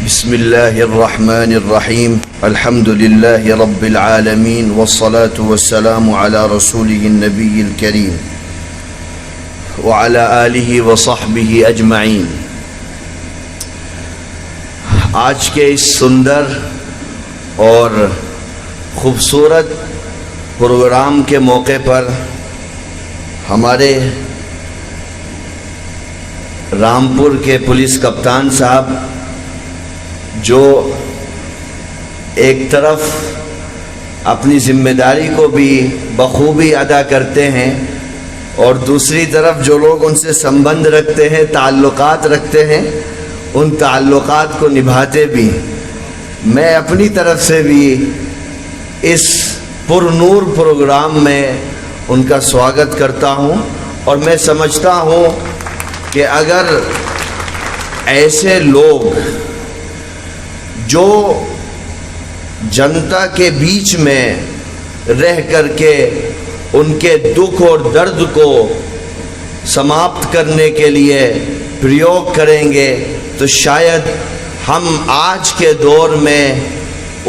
बिस्मिल्लाहिर्रहमानिर्रहीम अल्हम्दुलिल्लाहि रब्बिल आलमीन वस्सलातु वस्सलामु अला रसूलिहिन नबिय्यिल करीम व अला आलिहि व सहबिहि अजमईन। आज के इस सुंदर और ख़ूबसूरत प्रोग्राम के मौके पर हमारे रामपुर के पुलिस कप्तान साहब जो एक तरफ अपनी जिम्मेदारी को भी बखूबी अदा करते हैं और दूसरी तरफ जो लोग उनसे संबंध रखते हैं, ताल्लुकात रखते हैं, उन ताल्लुकात को निभाते भी। मैं अपनी तरफ से भी इस पुरनूर प्रोग्राम में उनका स्वागत करता हूं और मैं समझता हूं कि अगर ऐसे लोग जो जनता के बीच में रह करके उनके दुख और दर्द को समाप्त करने के लिए प्रयोग करेंगे तो शायद हम आज के दौर में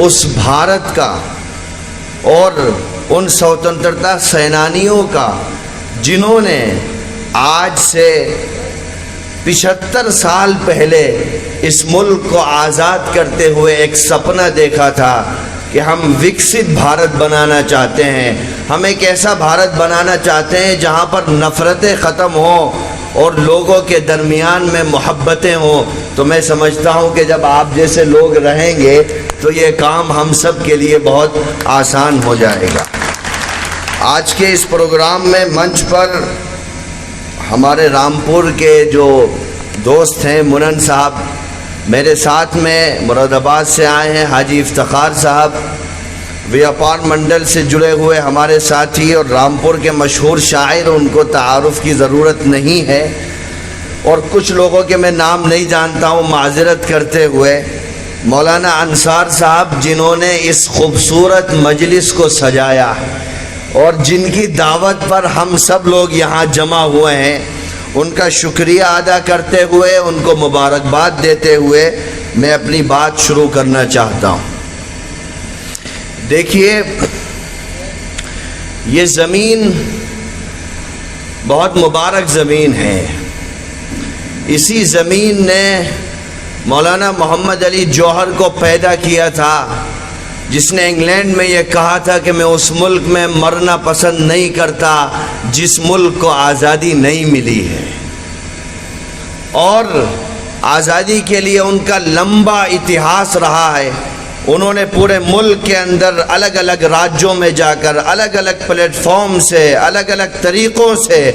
उस भारत का और उन स्वतंत्रता सेनानियों का जिन्होंने आज से 75 साल पहले इस मुल्क को आज़ाद करते हुए एक सपना देखा था कि हम विकसित भारत बनाना चाहते हैं, हम एक ऐसा भारत बनाना चाहते हैं जहां पर नफ़रतें ख़त्म हों और लोगों के दरमियान में मोहब्बतें हों। तो मैं समझता हूं कि जब आप जैसे लोग रहेंगे तो ये काम हम सब के लिए बहुत आसान हो जाएगा। आज के इस प्रोग्राम में मंच पर हमारे रामपुर के जो दोस्त हैं, मुनन साहब मेरे साथ में मुरादाबाद से आए हैं, हाजी इफ्तिखार साहब व्यापार मंडल से जुड़े हुए हमारे साथी और रामपुर के मशहूर शायर, उनको तारुफ की ज़रूरत नहीं है, और कुछ लोगों के मैं नाम नहीं जानता हूँ माजरत करते हुए। मौलाना अंसार साहब जिन्होंने इस खूबसूरत मजलिस को सजाया और जिनकी दावत पर हम सब लोग यहाँ जमा हुए हैं, उनका शुक्रिया अदा करते हुए, उनको मुबारकबाद देते हुए मैं अपनी बात शुरू करना चाहता हूँ। देखिए, ये ज़मीन बहुत मुबारक ज़मीन है। इसी ज़मीन ने मौलाना मोहम्मद अली जौहर को पैदा किया था, जिसने इंग्लैंड में ये कहा था कि मैं उस मुल्क में मरना पसंद नहीं करता जिस मुल्क को आज़ादी नहीं मिली है। और आज़ादी के लिए उनका लंबा इतिहास रहा है। उन्होंने पूरे मुल्क के अंदर अलग अलग राज्यों में जाकर अलग अलग प्लेटफॉर्म से, अलग अलग तरीक़ों से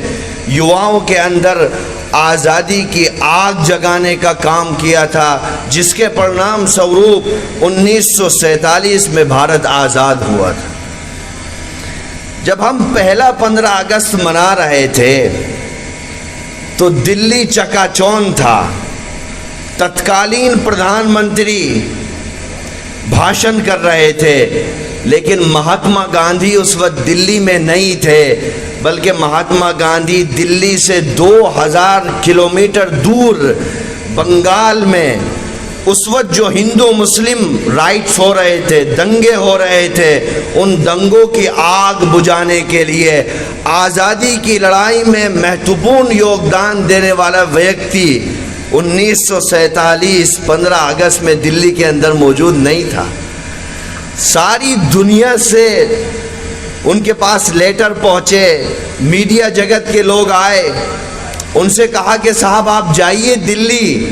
युवाओं के अंदर आज़ादी की आग जगाने का काम किया था, जिसके परिणाम स्वरूप 1947 में भारत आज़ाद हुआ था। जब हम पहला 15 अगस्त मना रहे थे तो दिल्ली चकाचौंध था। तत्कालीन प्रधानमंत्री भाषण कर रहे थे, लेकिन महात्मा गांधी उस वक्त दिल्ली में नहीं थे, बल्कि महात्मा गांधी दिल्ली से 2000 किलोमीटर दूर बंगाल में उस वक्त जो हिंदू मुस्लिम राइट्स हो रहे थे, दंगे हो रहे थे, उन दंगों की आग बुझाने के लिए आज़ादी की लड़ाई में महत्वपूर्ण योगदान देने वाला व्यक्ति 1947 15 अगस्त में दिल्ली के अंदर मौजूद नहीं था। सारी दुनिया से उनके पास लेटर पहुँचे, मीडिया जगत के लोग आए, उनसे कहा कि साहब आप जाइए दिल्ली,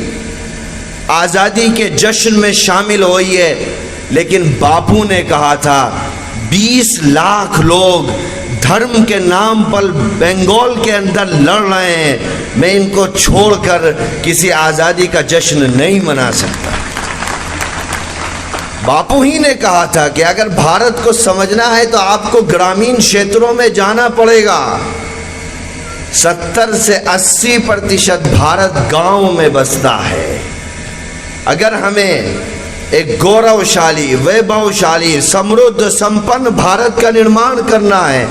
आज़ादी के जश्न में शामिल होइए। लेकिन बापू ने कहा था 20 लाख लोग धर्म के नाम पर बंगाल के अंदर लड़ रहे हैं, मैं इनको छोड़कर किसी आज़ादी का जश्न नहीं मना सकता। बापू ही ने कहा था कि अगर भारत को समझना है तो आपको ग्रामीण क्षेत्रों में जाना पड़ेगा। 70 से 80% भारत गांव में बसता है। अगर हमें एक गौरवशाली, वैभवशाली, समृद्ध, संपन्न भारत का निर्माण करना है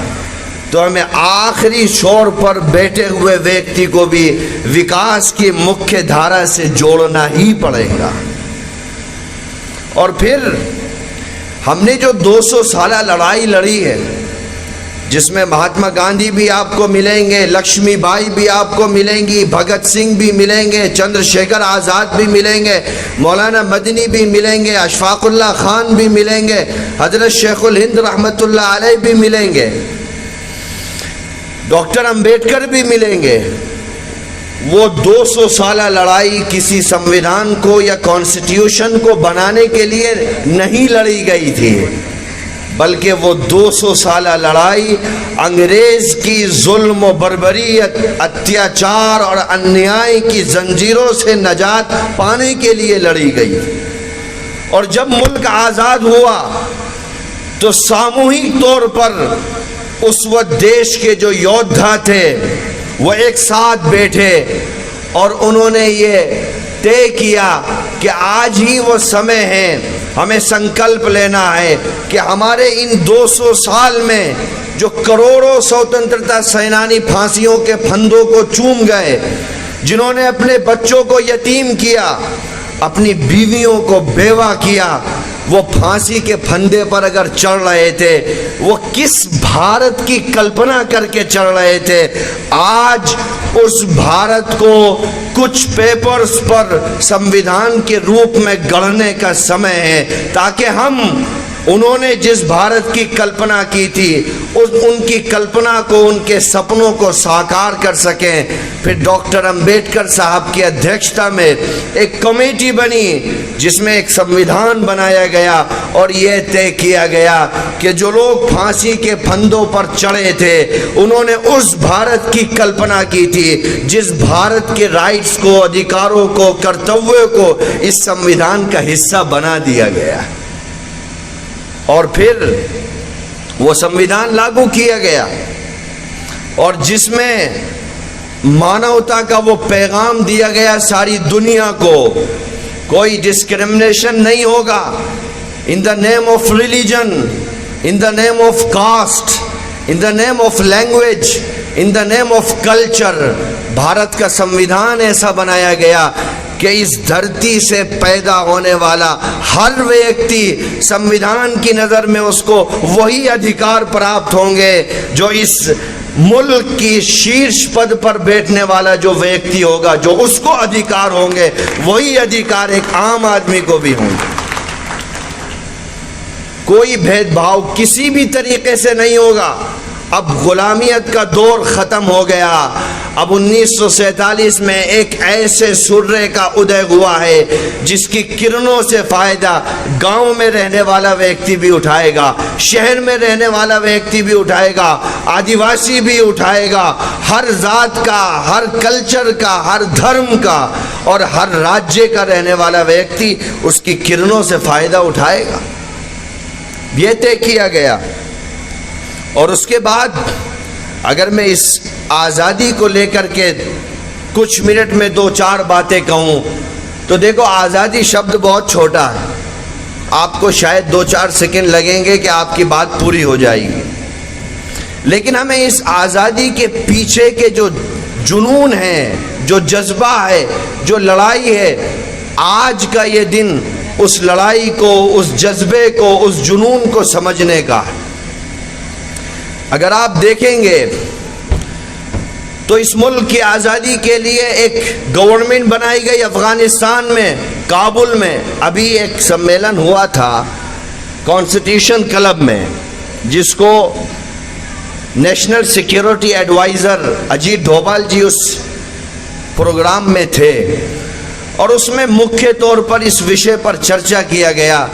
तो हमें आखिरी छोर पर बैठे हुए व्यक्ति को भी विकास की मुख्य धारा से जोड़ना ही पड़ेगा। और फिर हमने जो 200 साल लड़ाई लड़ी है, जिसमें महात्मा गांधी भी आपको मिलेंगे, लक्ष्मीबाई भी आपको मिलेंगी, भगत सिंह भी मिलेंगे, चंद्रशेखर आज़ाद भी मिलेंगे, मौलाना मदनी भी मिलेंगे, अशफाकुल्लाह खान भी मिलेंगे, हजरत शेखुल हिंद रहमतुल्लाह अलैह भी मिलेंगे, डॉक्टर अंबेडकर भी मिलेंगे। वो 200 साल लड़ाई किसी संविधान को या कॉन्स्टिट्यूशन को बनाने के लिए नहीं लड़ी गई थी, बल्कि वो 200 साल लड़ाई अंग्रेज की जुल्म व बर्बरियत, अत्याचार और अन्याय की जंजीरों से नजात पाने के लिए लड़ी गई। और जब मुल्क आज़ाद हुआ तो सामूहिक तौर पर उस वक्त देश के जो योद्धा थे वो एक साथ बैठे और उन्होंने ये तय किया कि आज ही वो समय है, हमें संकल्प लेना है कि हमारे इन 200 साल में जो करोड़ों स्वतंत्रता सेनानी फांसियों के फंदों को चूम गए, जिन्होंने अपने बच्चों को यतीम किया, अपनी बीवियों को बेवा किया, वो फांसी के फंदे पर अगर चढ़ रहे थे, वो किस भारत की कल्पना करके चढ़ रहे थे। आज उस भारत को कुछ पेपर्स पर संविधान के रूप में गढ़ने का समय है, ताकि हम उन्होंने जिस भारत की कल्पना की थी उनकी कल्पना को, उनके सपनों को साकार कर सकें। फिर डॉक्टर अंबेडकर साहब की अध्यक्षता में एक कमेटी बनी जिसमें एक संविधान बनाया गया और ये तय किया गया कि जो लोग फांसी के फंदों पर चढ़े थे उन्होंने उस भारत की कल्पना की थी जिस भारत के राइट्स को, अधिकारों को, कर्तव्यों को इस संविधान का हिस्सा बना दिया गया। और फिर वो संविधान लागू किया गया और जिसमें मानवता का वो पैगाम दिया गया सारी दुनिया को, कोई डिस्क्रिमिनेशन नहीं होगा in the name of religion, in the name of caste, in the name of language, in the name of culture. Bharat का संविधान ऐसा बनाया गया कि इस धरती से पैदा होने वाला हर व्यक्ति संविधान की नज़र में उसको वही अधिकार प्राप्त होंगे जो इस मुल्क की शीर्ष पद पर बैठने वाला जो व्यक्ति होगा, जो उसको अधिकार होंगे, वही अधिकार एक आम आदमी को भी होंगे। कोई भेदभाव किसी भी तरीके से नहीं होगा। अब गुलामियत का दौर ख़त्म हो गया। अब 1947 में एक ऐसे सूर्य का उदय हुआ है जिसकी किरणों से फ़ायदा गांव में रहने वाला व्यक्ति भी उठाएगा, शहर में रहने वाला व्यक्ति भी उठाएगा, आदिवासी भी उठाएगा, हर जात का, हर कल्चर का, हर धर्म का और हर राज्य का रहने वाला व्यक्ति उसकी किरणों से फ़ायदा उठाएगा। ये तय किया गया। और उसके बाद अगर मैं इस आज़ादी को लेकर के कुछ मिनट में 2-4 बातें कहूँ तो देखो, आज़ादी शब्द बहुत छोटा है, आपको शायद 2-4 सेकंड लगेंगे कि आपकी बात पूरी हो जाएगी, लेकिन हमें इस आज़ादी के पीछे के जो जुनून है, जो जज्बा है, जो लड़ाई है, आज का ये दिन उस लड़ाई को, उस जज्बे को, उस जुनून को समझने का है। अगर आप देखेंगे तो इस मुल्क की आज़ादी के लिए एक गवर्नमेंट बनाई गई अफ़गानिस्तान में, काबुल में। अभी एक सम्मेलन हुआ था कॉन्स्टिट्यूशन क्लब में, जिसको national security adviser Ajit Doval ji उस प्रोग्राम में थे और उसमें मुख्य तौर पर इस विषय पर चर्चा किया गया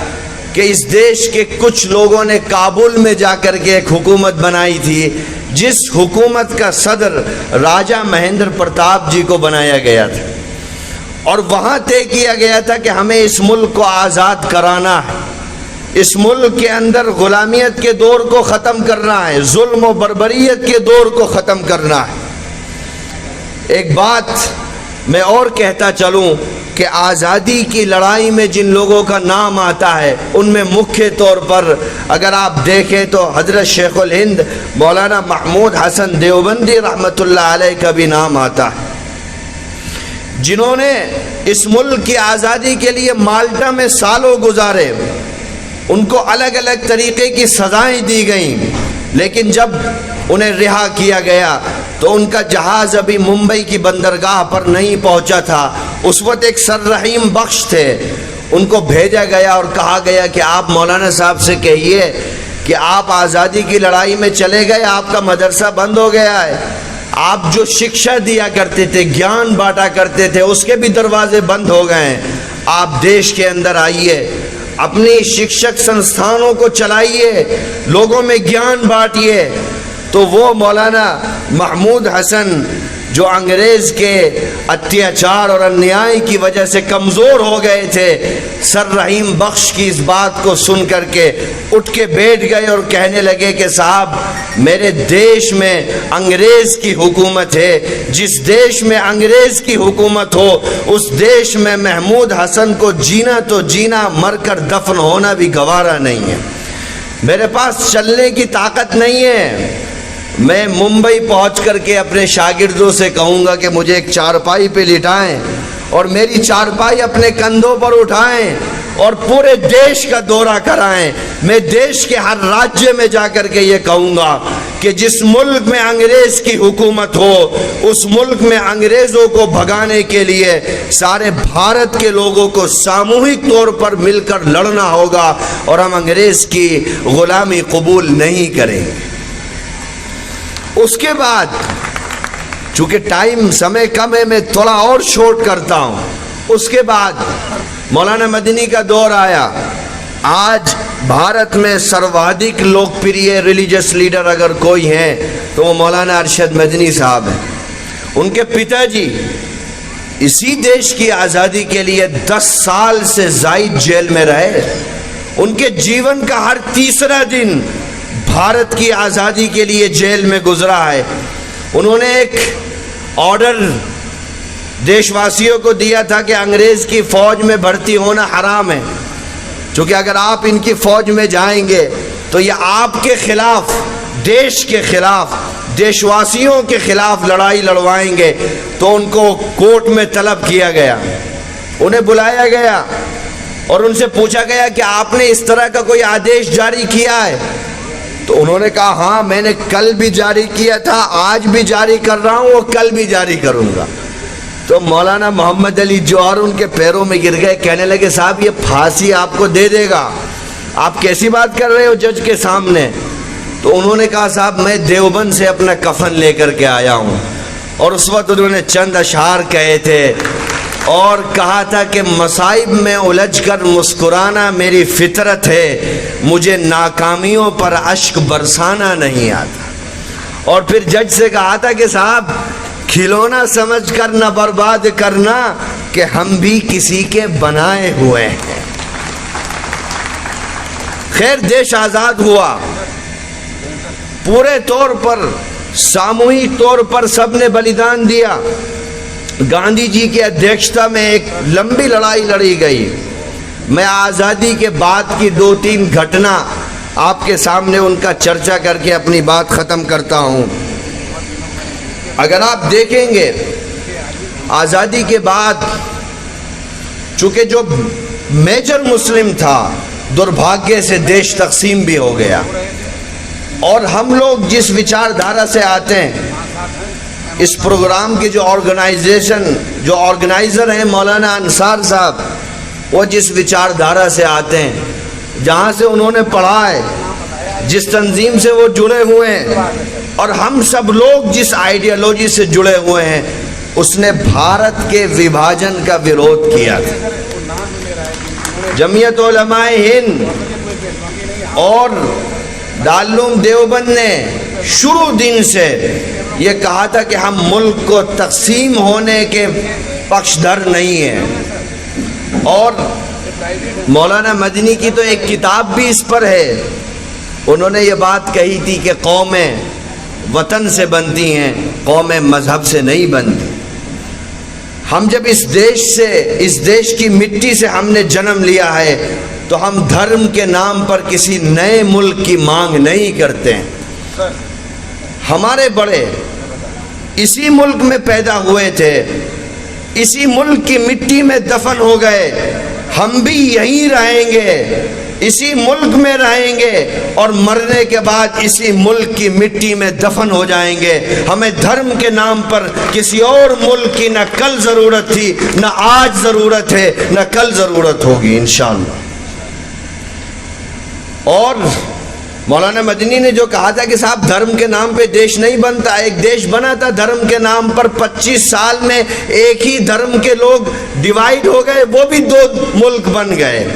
कि इस देश के कुछ लोगों ने काबुल में जाकर के एक हुकूमत बनाई थी, जिस हुकूमत का सदर राजा महेंद्र प्रताप जी को बनाया गया था। और वहाँ तय किया गया था कि हमें इस मुल्क को आज़ाद कराना है, इस मुल्क के अंदर गुलामियत के दौर को ख़त्म करना है, जुल्म व बर्बरियत के दौर को ख़त्म करना है। एक बात मैं और कहता चलूँ कि आज़ादी की लड़ाई में जिन लोगों का नाम आता है उनमें मुख्य तौर पर अगर आप देखें तो हज़रत शेखुल हिंद मौलाना महमूद हसन देवबंदी रहमतुल्लाह अलैह का भी नाम आता है। जिन्होंने इस मुल्क की आज़ादी के लिए माल्टा में सालों गुजारे, उनको अलग अलग तरीक़े की सज़ाएं दी गईं, लेकिन जब उन्हें रिहा किया गया तो उनका जहाज़ अभी मुंबई की बंदरगाह पर नहीं पहुंचा था। उस वक्त एक सर रहीम बख्श थे, उनको भेजा गया और कहा गया कि आप मौलाना साहब से कहिए कि आप आज़ादी की लड़ाई में चले गए, आपका मदरसा बंद हो गया है, आप जो शिक्षा दिया करते थे, ज्ञान बांटा करते थे, उसके भी दरवाजे बंद हो गए हैं। आप देश के अंदर आइए, अपनी शिक्षक संस्थानों को चलाइए, लोगों में ज्ञान बांटिए। तो वो मौलाना महमूद हसन जो अंग्रेज़ के अत्याचार और अन्याय की वजह से कमज़ोर हो गए थे, सर रहीम बख्श की इस बात को सुन करके उठ के बैठ गए और कहने लगे कि साहब, मेरे देश में अंग्रेज़ की हुकूमत है, जिस देश में अंग्रेज़ की हुकूमत हो उस देश में महमूद हसन को जीना तो जीना, मर कर दफन होना भी गवारा नहीं है। मेरे पास चलने की ताकत नहीं है। मैं मुंबई पहुंच करके अपने शागिर्दों से कहूँगा कि मुझे एक चारपाई पे लिटाएं और मेरी चारपाई अपने कंधों पर उठाएं और पूरे देश का दौरा कराएं। मैं देश के हर राज्य में जाकर के ये कहूँगा कि जिस मुल्क में अंग्रेज़ की हुकूमत हो उस मुल्क में अंग्रेज़ों को भगाने के लिए सारे भारत के लोगों को सामूहिक तौर पर मिलकर लड़ना होगा और हम अंग्रेज़ की ग़ुलामी कबूल नहीं करेंगे। उसके बाद चूँकि टाइम समय कम है, मैं थोड़ा और शॉर्ट करता हूँ। उसके बाद मौलाना मदनी का दौर आया। आज भारत में सर्वाधिक लोकप्रिय रिलीजियस लीडर अगर कोई हैं तो वो मौलाना अरशद मदनी साहब हैं। उनके पिताजी इसी देश की आज़ादी के लिए 10 साल से ज़ायद जेल में रहे। उनके जीवन का हर तीसरा दिन भारत की आज़ादी के लिए जेल में गुजरा है। उन्होंने एक ऑर्डर देशवासियों को दिया था कि अंग्रेज़ की फ़ौज में भर्ती होना हराम है, क्योंकि अगर आप इनकी फ़ौज में जाएंगे तो ये आपके ख़िलाफ़, देश के ख़िलाफ़, देशवासियों के ख़िलाफ़ लड़ाई लड़वाएंगे। तो उनको कोर्ट में तलब किया गया, उन्हें बुलाया गया और उनसे पूछा गया कि आपने इस तरह का कोई आदेश जारी किया है? तो उन्होंने कहा हाँ, मैंने कल भी जारी किया था, आज भी जारी कर रहा हूँ और कल भी जारी करूँगा। तो मौलाना मोहम्मद अली जौहर उनके पैरों में गिर गए, कहने लगे साहब ये फांसी आपको दे देगा, आप कैसी बात कर रहे हो जज के सामने? तो उन्होंने कहा साहब मैं देवबंद से अपना कफन लेकर के आया हूँ। और उस वक्त उन्होंने चंद अशआर कहे थे और कहा था कि मसाइब में उलझकर मुस्कुराना मेरी फितरत है, मुझे नाकामियों पर अश्क बरसाना नहीं आता। और फिर जज से कहा था कि साहब खिलौना समझकर न बर्बाद करना कि हम भी किसी के बनाए हुए हैं। खैर देश आज़ाद हुआ, पूरे तौर पर सामूहिक तौर पर सबने बलिदान दिया। गांधी जी की अध्यक्षता में एक लंबी लड़ाई लड़ी गई। मैं आज़ादी के बाद की 2-3 घटना आपके सामने उनका चर्चा करके अपनी बात ख़त्म करता हूँ। अगर आप देखेंगे आज़ादी के बाद चूँकि जो मेजर मुस्लिम था, दुर्भाग्य से देश तकसीम भी हो गया। और हम लोग जिस विचारधारा से आते हैं, इस प्रोग्राम की जो ऑर्गेनाइज़र हैं मौलाना अंसार साहब, वो जिस विचारधारा से आते हैं, जहाँ से उन्होंने पढ़ा है, जिस तंजीम से वो जुड़े हुए हैं और हम सब लोग जिस आइडियोलॉजी से जुड़े हुए हैं, उसने भारत के विभाजन का विरोध किया था। जमीयत उलमाए हिंद और दारुल देवबंद ने शुरू दिन से ये कहा था कि हम मुल्क को तकसीम होने के पक्षधर नहीं हैं। और मौलाना मदनी की तो एक किताब भी इस पर है। उन्होंने ये बात कही थी कि कौमें वतन से बनती हैं, कौमें मज़हब से नहीं बनती। हम जब इस देश की मिट्टी से हमने जन्म लिया है तो हम धर्म के नाम पर किसी नए मुल्क की मांग नहीं करते हैं। हमारे बड़े इसी मुल्क में पैदा हुए थे, इसी मुल्क की मिट्टी में दफन हो गए, हम भी यहीं रहेंगे, इसी मुल्क में रहेंगे और मरने के बाद इसी मुल्क की मिट्टी में दफन हो जाएंगे। हमें धर्म के नाम पर किसी और मुल्क की न कल ज़रूरत थी, न आज ज़रूरत है, न कल ज़रूरत होगी इंशाअल्लाह। और मौलाना मदनी ने जो कहा था कि साहब धर्म के नाम पे देश नहीं बनता, एक देश बना था धर्म के नाम पर। 25 साल में एक ही धर्म के लोग डिवाइड हो गए, वो भी 2 मुल्क बन गए।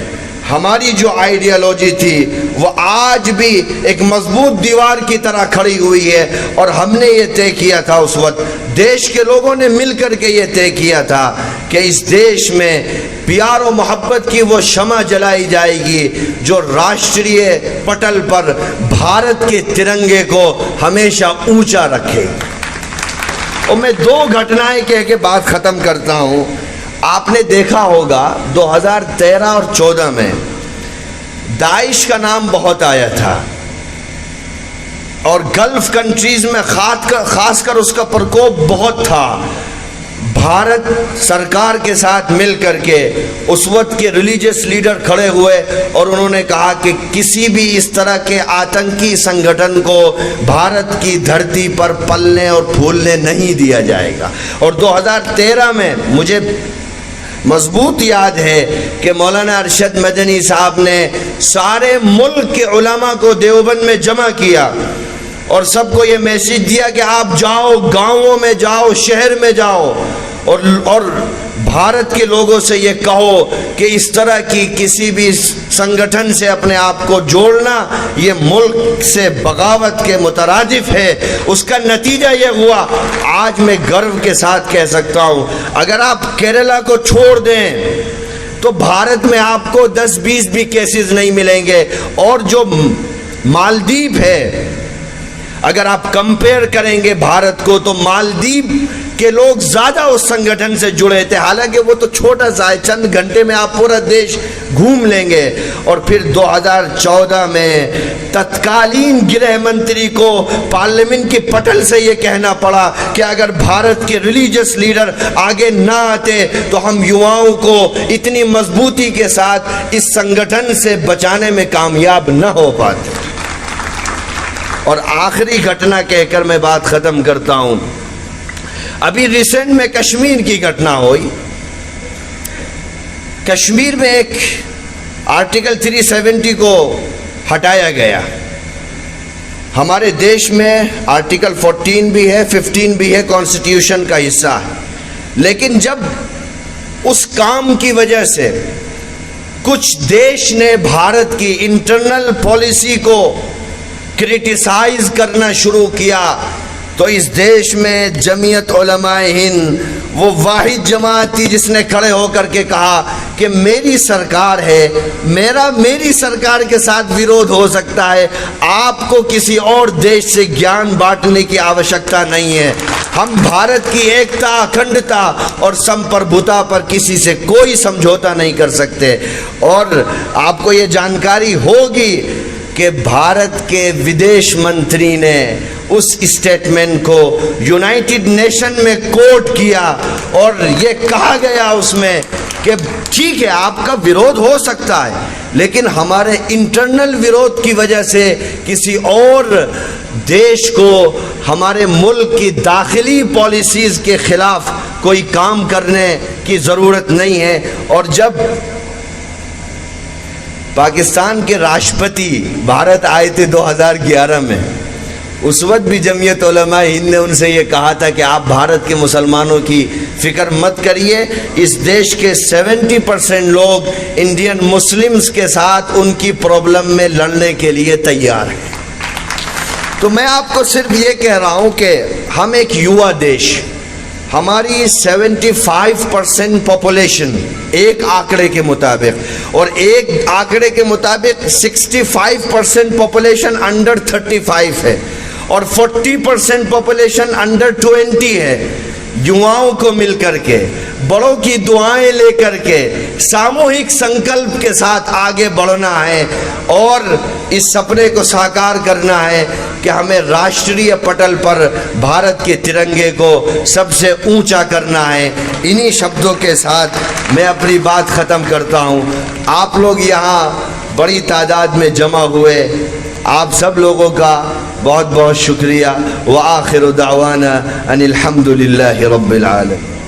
हमारी जो आइडियोलॉजी थी वो आज भी एक मजबूत दीवार की तरह खड़ी हुई है, और हमने ये तय किया था उस वक्त, देश के लोगों ने मिलकर के ये तय किया था कि इस देश में प्यार और मोहब्बत की वो शमा जलाई जाएगी जो राष्ट्रीय पटल पर भारत के तिरंगे को हमेशा ऊंचा रखेगी। और मैं 2 घटनाएं कह के बात ख़त्म करता हूँ। आपने देखा होगा 2013 और 14 में दाइश का नाम बहुत आया था, और गल्फ कंट्रीज में खासकर उसका प्रकोप बहुत था। भारत सरकार के साथ मिलकर के उस वक्त के रिलीजियस लीडर खड़े हुए और उन्होंने कहा कि किसी भी इस तरह के आतंकी संगठन को भारत की धरती पर पलने और फूलने नहीं दिया जाएगा। और 2013 में मुझे मजबूत याद है कि मौलाना अरशद मदनी साहब ने सारे मुल्क के उलमा को देवबंद में जमा किया और सबको ये मैसेज दिया कि आप जाओ, गांवों में जाओ, शहर में जाओ, और भारत के लोगों से ये कहो कि इस तरह की किसी भी संगठन से अपने आप को जोड़ना ये मुल्क से बगावत के मुतरादिफ है। उसका नतीजा ये हुआ, आज मैं गर्व के साथ कह सकता हूँ, अगर आप केरला को छोड़ दें तो भारत में आपको 10-20 भी केसेस नहीं मिलेंगे। और जो मालदीव है, अगर आप कंपेयर करेंगे भारत को, तो मालदीव के लोग ज्यादा उस संगठन से जुड़े थे। हालांकि वो तो छोटा सा है, चंद घंटे में आप पूरा देश घूम लेंगे। और फिर 2014 में तत्कालीन गृह मंत्री को पार्लियामेंट के पटल से ये कहना पड़ा कि अगर भारत के रिलीजियस लीडर आगे ना आते तो हम युवाओं को इतनी मजबूती के साथ इस संगठन से बचाने में कामयाब न हो पाते। और आखिरी घटना कहकर मैं बात खत्म करता हूं। अभी रिसेंट में कश्मीर की घटना हुई। कश्मीर में एक आर्टिकल 370 को हटाया गया। हमारे देश में आर्टिकल 14 भी है, 15 भी है, कॉन्स्टिट्यूशन का हिस्सा है। लेकिन जब उस काम की वजह से कुछ देश ने भारत की इंटरनल पॉलिसी को क्रिटिसाइज करना शुरू किया, तो इस देश में जमीयत उलमाए हिंद वो वाहिद जमात थी जिसने खड़े होकर के कहा कि मेरी सरकार है, मेरी सरकार के साथ विरोध हो सकता है, आपको किसी और देश से ज्ञान बांटने की आवश्यकता नहीं है। हम भारत की एकता, अखंडता और संप्रभुता पर किसी से कोई समझौता नहीं कर सकते। और आपको ये जानकारी होगी कि भारत के विदेश मंत्री ने उस स्टेटमेंट को यूनाइटेड नेशन में कोट किया और ये कहा गया उसमें कि ठीक है आपका विरोध हो सकता है, लेकिन हमारे इंटरनल विरोध की वजह से किसी और देश को हमारे मुल्क की दाखिली पॉलिसीज के खिलाफ कोई काम करने की ज़रूरत नहीं है। और जब पाकिस्तान के राष्ट्रपति भारत आए थे 2011 में, उस वक्त भी जमीयत उलमा हिंद ने उनसे ये कहा था कि आप भारत के मुसलमानों की फ़िक्र मत करिए, इस देश के 70% लोग इंडियन मुस्लिम्स के साथ उनकी प्रॉब्लम में लड़ने के लिए तैयार हैं। तो मैं आपको सिर्फ ये कह रहा हूँ कि हम एक युवा देश, हमारी 75% पॉपुलेशन एक आंकड़े के मुताबिक, और एक आंकड़े के मुताबिक 65% पॉपुलेशन अंडर 35 है और 40% पॉपुलेशन अंडर 20 है। युवाओं को मिलकर के, बड़ों की दुआएं लेकर के सामूहिक संकल्प के साथ आगे बढ़ना है और इस सपने को साकार करना है कि हमें राष्ट्रीय पटल पर भारत के तिरंगे को सबसे ऊंचा करना है। इन्हीं शब्दों के साथ मैं अपनी बात ख़त्म करता हूँ। आप लोग यहाँ बड़ी तादाद में जमा हुए, आप सब लोगों का बहुत बहुत शुक्रिया। व आखिर दावाना अनिल हम्दुलिल्लाहि रब्बिल आलमीन।